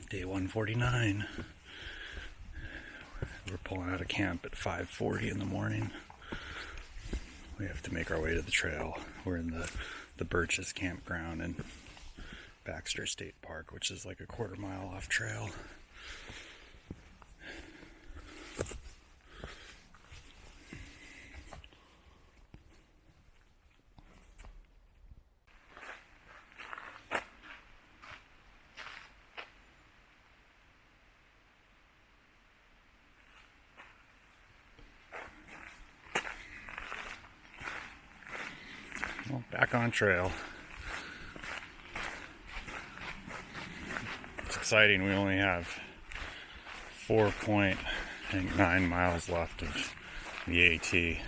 Day 149. We're pulling out of camp at 5:40 in the morning. We have to make our way to the trail. We're in the Birches Campground in Baxter State Park, which is like a quarter-mile off trail. Well, back on trail. It's exciting. We only have 4.9 miles left of the AT.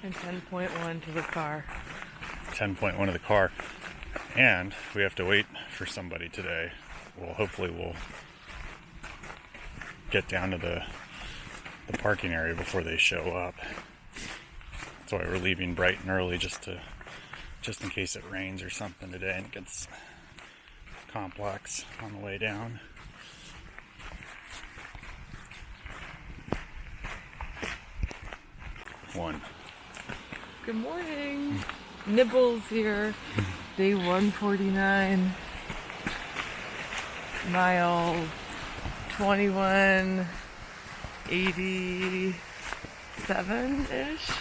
And 10.1 to the car. 10.1 to the car. And we have to wait for somebody today. Well, hopefully we'll get down to the parking area before they show up. That's why we're leaving bright and early, just in case it rains or something today and it gets complex on the way down. Good morning. Nibbles here. Day 149. Mile 2187-ish.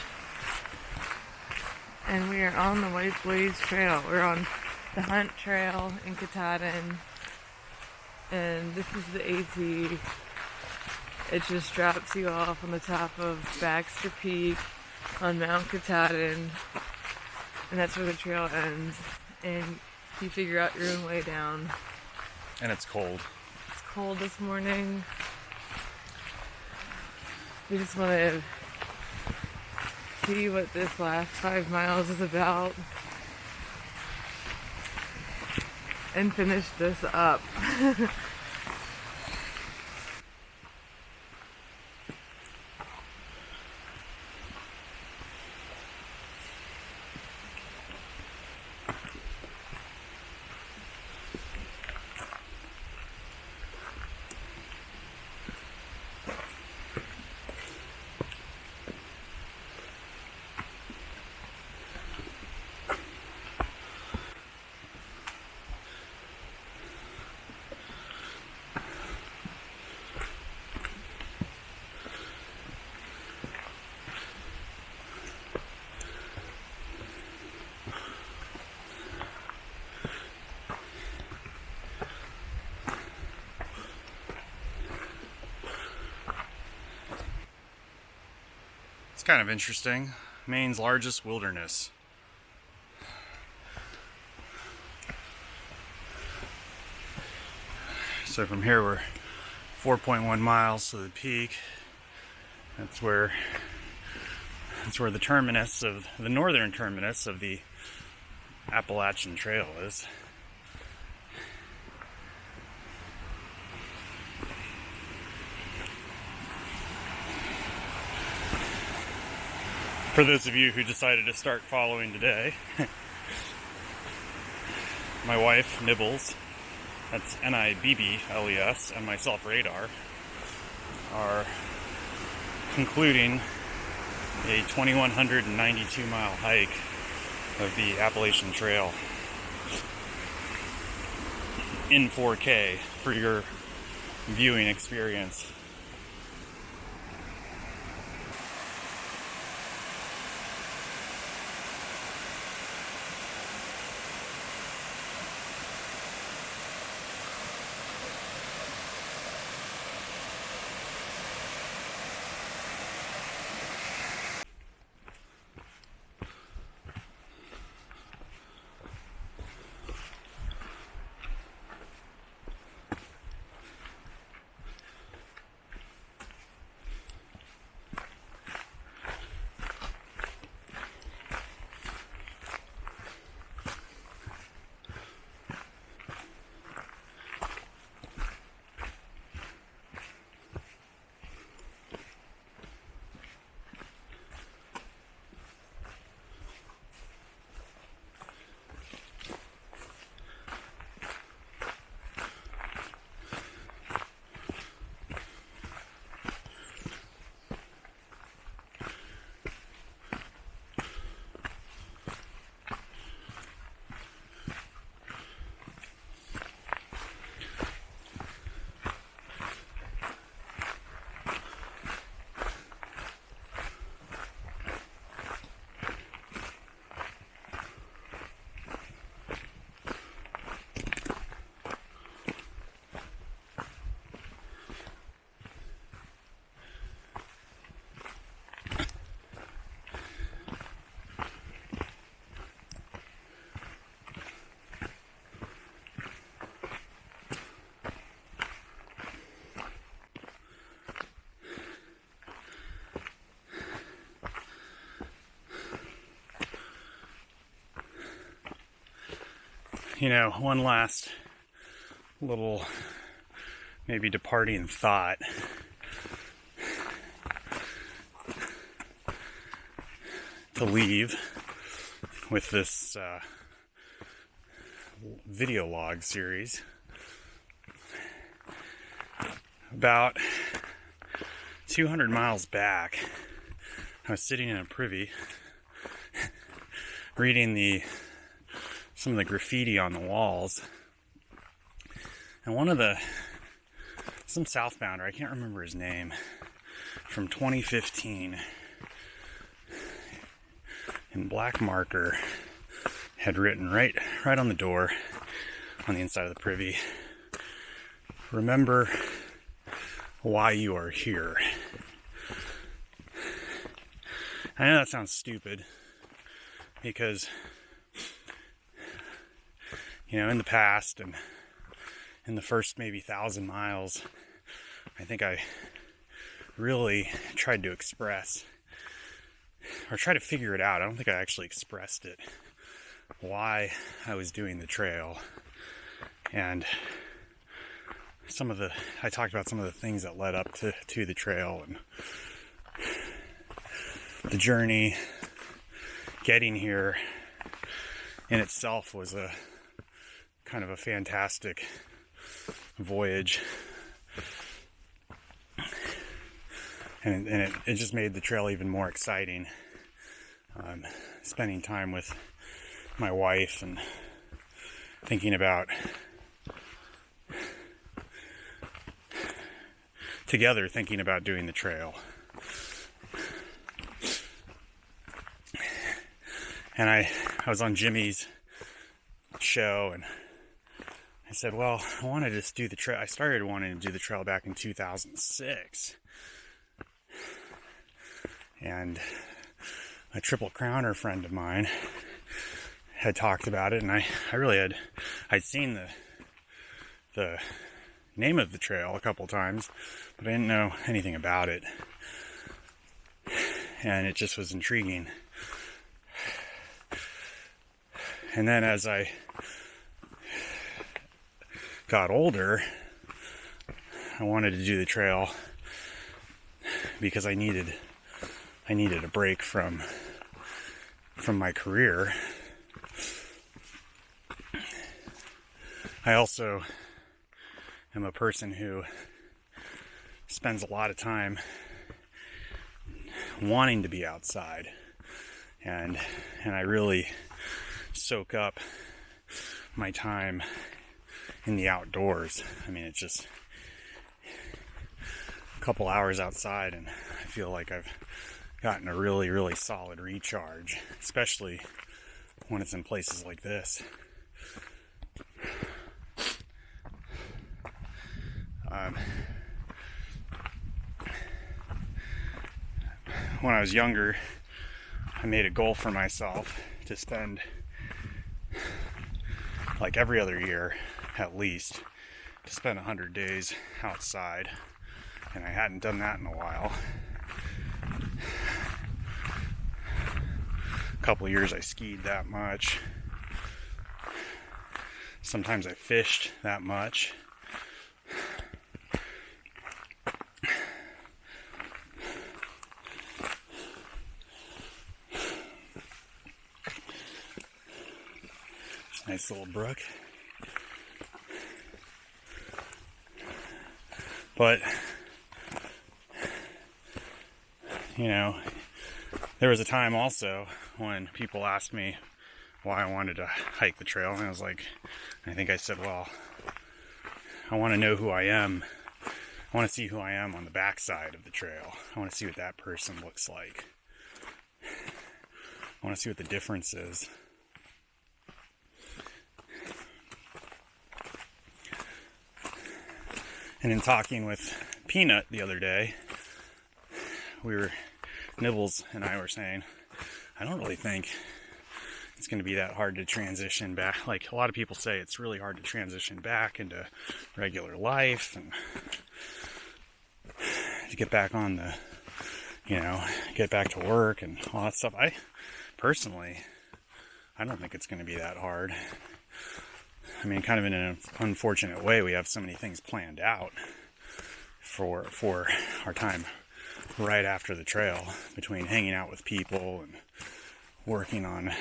And we are on the White Blaze Trail. We're on the Hunt Trail in Katahdin. And this is the AT. It just drops you off on the top of Baxter Peak on Mount Katahdin. And that's where the trail ends. And you figure out your own way down. And it's cold. It's cold this morning. We just want to see what this last 5 miles is about and finish this up. It's kind of interesting. Maine's largest wilderness. So from here we're 4.1 miles to the peak. That's where the terminus of the northern terminus of the Appalachian Trail is. For those of you who decided to start following today, my wife, Nibbles, that's Nibbles, and myself, Radar, are concluding a 2,192 mile hike of the Appalachian Trail in 4K for your viewing experience. one last little maybe departing thought. To leave with this video log series. About 200 miles back, I was sitting in a privy reading some of the graffiti on the walls, and some southbounder, I can't remember his name, from 2015, in black marker, had written right on the door on the inside of the privy, "Remember why you are here." I know that sounds stupid because, in the past and in the first maybe 1,000 miles, I think I really tried to express or try to figure it out. I don't think I actually expressed it, why I was doing the trail. And I talked about some of the things that led up to the trail, and the journey getting here in itself was a kind of a fantastic voyage. And it just made the trail even more exciting. Spending time with my wife and thinking about doing the trail. And I was on Jimmy's show, and I said, well, I wanted to just do the trail. I started wanting to do the trail back in 2006. And a Triple Crowner friend of mine had talked about it, and I'd seen the name of the trail a couple times, but I didn't know anything about it, and it just was intriguing. And then as I got older, I wanted to do the trail because I needed a break from my career. I also am a person who spends a lot of time wanting to be outside, and I really soak up my time in the outdoors. I mean, it's just a couple hours outside and I feel like I've gotten a really, really solid recharge, especially when it's in places like this. When I was younger, I made a goal for myself to spend like every other year at least to spend 100 days outside, and I hadn't done that in a while. A couple of years I skied that much. Sometimes I fished that much. Nice little brook. But, there was a time also when people asked me why I wanted to hike the trail, and I think I said, well, I want to know who I am. I want to see who I am on the backside of the trail. I want to see what that person looks like. I want to see what the difference is. And in talking with Peanut the other day, Nibbles and I were saying, I don't really think it's going to be that hard to transition back. Like, a lot of people say it's really hard to transition back into regular life and to get back on get back to work and all that stuff. I don't think it's going to be that hard. I mean, kind of in an unfortunate way, we have so many things planned out for our time right after the trail, between hanging out with people and working on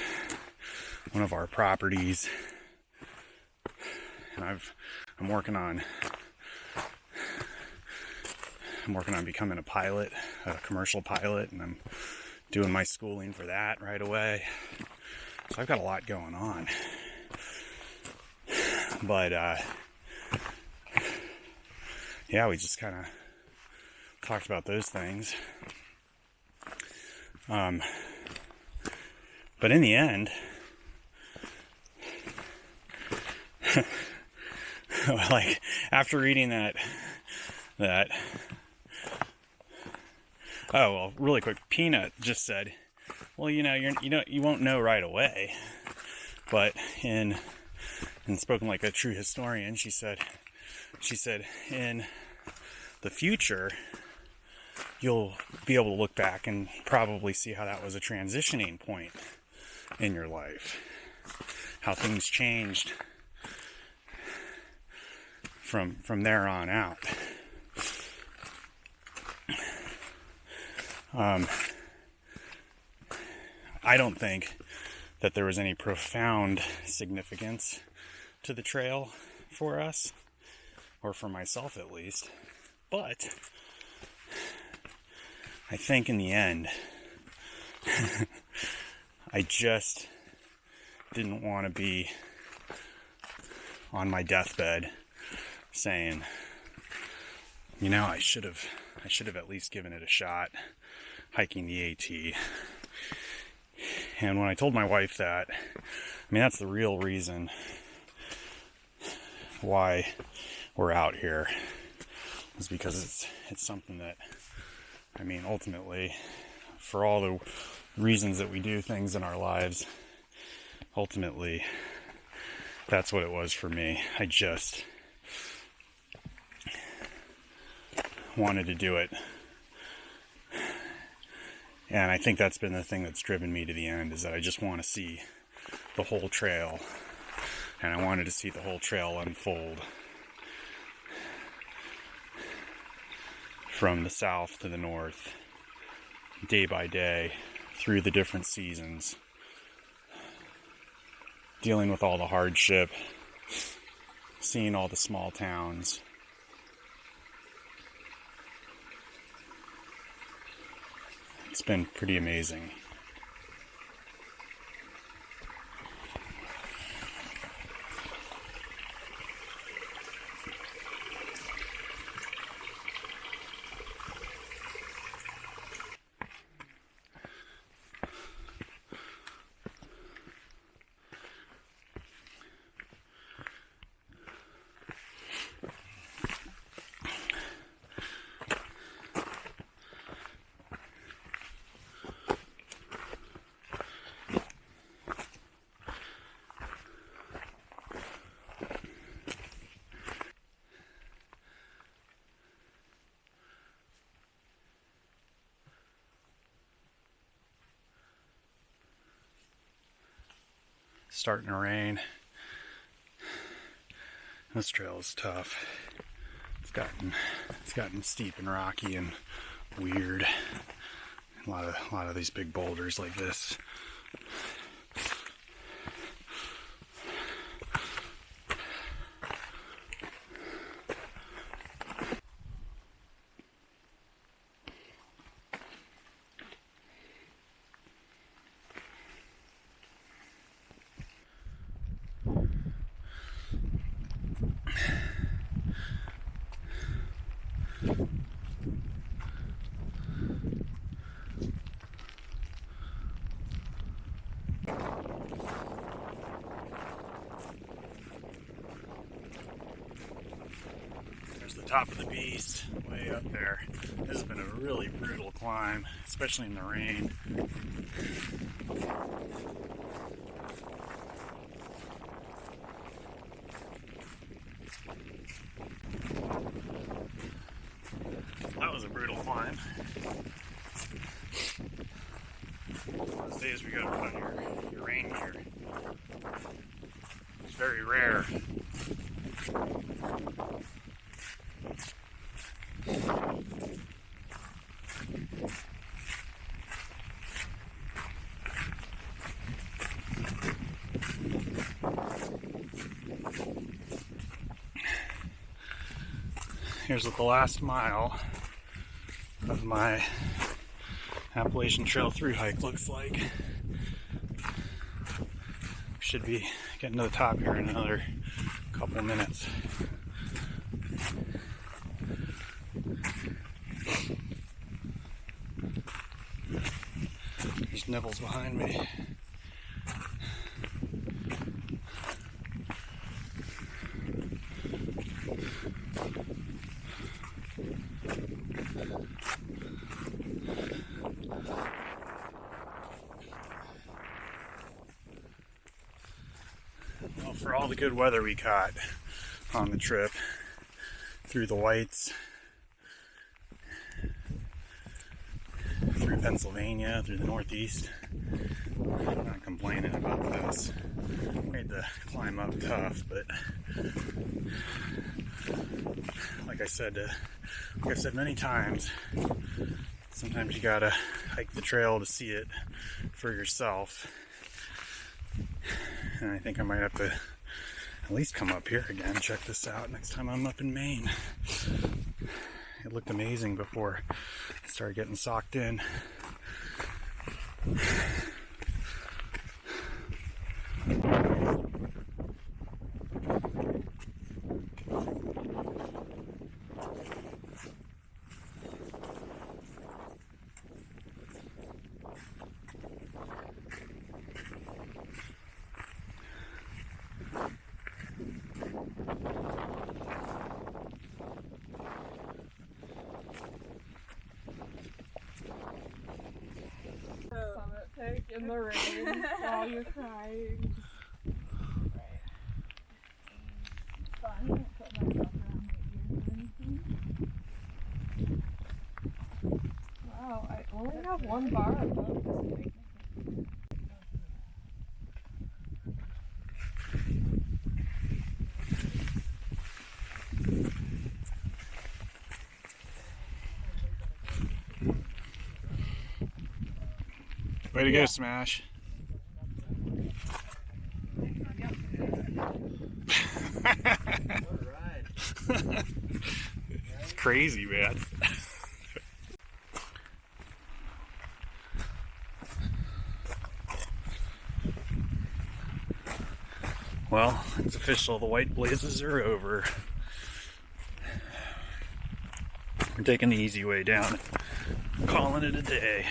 one of our properties. And I'm working on becoming a pilot, a commercial pilot, and I'm doing my schooling for that right away. So I've got a lot going on. But yeah, we just kind of talked about those things. But in the end, like, after reading that oh, well, really quick, Peanut just said, well, you won't know right away, but in spoken like a true historian, she said in the future, you'll be able to look back and probably see how that was a transitioning point in your life, how things changed from there on out. I don't think that there was any profound significance to the trail for us, or for myself at least, but I think in the end, I just didn't want to be on my deathbed saying, I should have at least given it a shot, hiking the AT. And when I told my wife that, that's the real reason why we're out here, is because it's something that, ultimately, for all the reasons that we do things in our lives, ultimately, that's what it was for me. I just wanted to do it. And I think that's been the thing that's driven me to the end, is that I just want to see the whole trail. And I wanted to see the whole trail unfold from the south to the north, day by day, through the different seasons, dealing with all the hardship, seeing all the small towns. It's been pretty amazing. Starting to rain. This trail is tough. It's gotten steep and rocky and weird. A lot of these big boulders like this. There's the top of the beast way up there. This has been a really brutal climb, especially in the rain. That was a brutal climb. Those days we gotta put on your rain gear. It's very rare. Here's what the last mile of my Appalachian Trail thru hike looks like. Should be getting to the top here in another couple minutes. There's Nibbles behind me. Well, for all the good weather we got on the trip, through the Whites, through Pennsylvania, through the Northeast, I'm not complaining about this. Made the climb up tough, but like I said many times, sometimes you gotta hike the trail to see it for yourself. And I think I might have to at least come up here again, check this out next time I'm up in Maine. It looked amazing before I started getting socked in. Summit pic in the rain while you're crying. Right. It's fun. I don't put myself around my ears or anything. Wow, I only have one bar above this thing. Way to go, Smash. It's crazy, man. Well, it's official. The white blazes are over. We're taking the easy way down. Calling it a day.